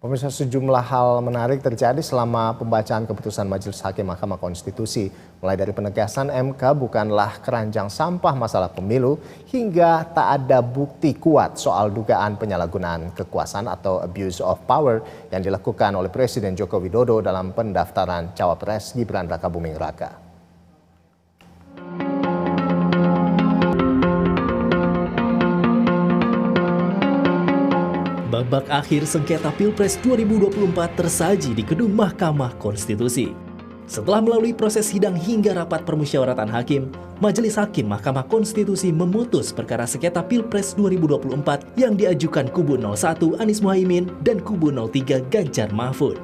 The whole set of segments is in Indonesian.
Pemirsa, sejumlah hal menarik terjadi selama pembacaan keputusan Majelis Hakim Mahkamah Konstitusi. Mulai dari penegasan MK bukanlah keranjang sampah masalah pemilu, hingga tak ada bukti kuat soal dugaan penyalahgunaan kekuasaan atau abuse of power yang dilakukan oleh Presiden Joko Widodo dalam pendaftaran Cawapres Gibran Rakabuming Raka. Babak akhir sengketa Pilpres 2024 tersaji di gedung Mahkamah Konstitusi. Setelah melalui proses sidang hingga rapat permusyawaratan hakim, Majelis Hakim Mahkamah Konstitusi memutus perkara sengketa Pilpres 2024 yang diajukan kubu 01 Anies Mohaimin dan kubu 03 Ganjar Mahfud.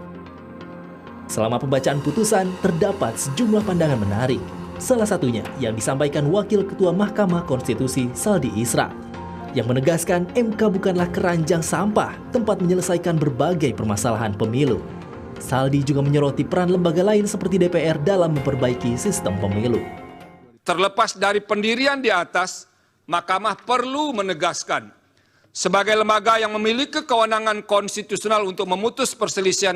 Selama pembacaan putusan, terdapat sejumlah pandangan menarik. Salah satunya yang disampaikan Wakil Ketua Mahkamah Konstitusi Saldi Isra, yang menegaskan MK bukanlah keranjang sampah tempat menyelesaikan berbagai permasalahan pemilu. Saldi juga menyoroti peran lembaga lain seperti DPR dalam memperbaiki sistem pemilu. Terlepas dari pendirian di atas, Mahkamah perlu menegaskan sebagai lembaga yang memiliki kewenangan konstitusional untuk memutus perselisihan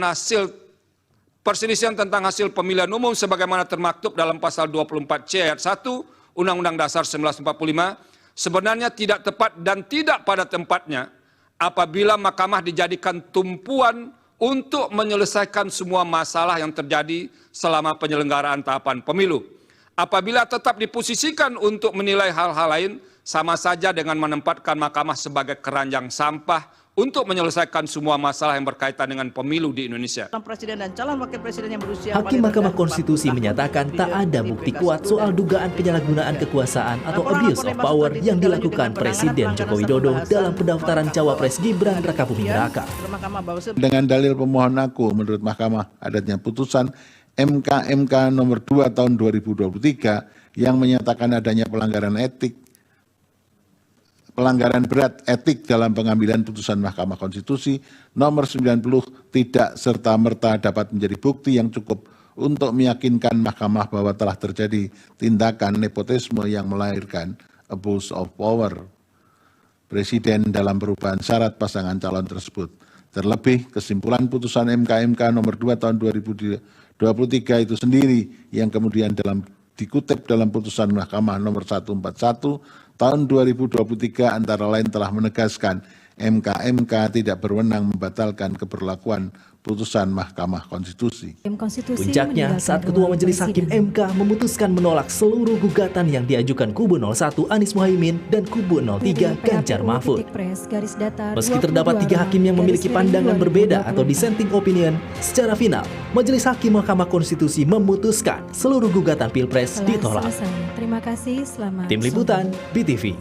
tentang hasil pemilihan umum sebagaimana termaktub dalam pasal 24C ayat 1 Undang-Undang Dasar 1945, sebenarnya tidak tepat dan tidak pada tempatnya apabila mahkamah dijadikan tumpuan untuk menyelesaikan semua masalah yang terjadi selama penyelenggaraan tahapan pemilu. Apabila tetap diposisikan untuk menilai hal-hal lain, sama saja dengan menempatkan mahkamah sebagai keranjang sampah untuk menyelesaikan semua masalah yang berkaitan dengan pemilu di Indonesia. Presiden dan calon wakil presiden yang berusia Hakim Mahkamah Konstitusi menyatakan tak ada bukti kuat soal dugaan penyalahgunaan kekuasaan atau abuse of power yang dilakukan Presiden Joko Widodo dalam pendaftaran Cawapres Gibran Rakabuming Raka. Dengan dalil pemohon aku, menurut Mahkamah adanya putusan MK nomor 2 tahun 2023 yang menyatakan adanya pelanggaran berat etik dalam pengambilan putusan Mahkamah Konstitusi nomor 90 tidak serta-merta dapat menjadi bukti yang cukup untuk meyakinkan Mahkamah bahwa telah terjadi tindakan nepotisme yang melahirkan abuse of power Presiden dalam perubahan syarat pasangan calon tersebut. Terlebih, kesimpulan putusan MK nomor 2 tahun 2023 itu sendiri yang kemudian dikutip dalam putusan Mahkamah nomor 141 tahun 2023 antara lain telah menegaskan MK tidak berwenang membatalkan keberlakuan putusan Mahkamah Konstitusi. Puncaknya saat Ketua Majelis Hakim MK memutuskan menolak seluruh gugatan yang diajukan kubu 01 Anies Mohaimin dan kubu 03 Ganjar Mahfud. Meski terdapat 3 hakim yang memiliki pandangan berbeda atau dissenting opinion, secara final Majelis Hakim Mahkamah Konstitusi memutuskan seluruh gugatan Pilpres ditolak. Terima kasih, selamat Tim Liputan BTV.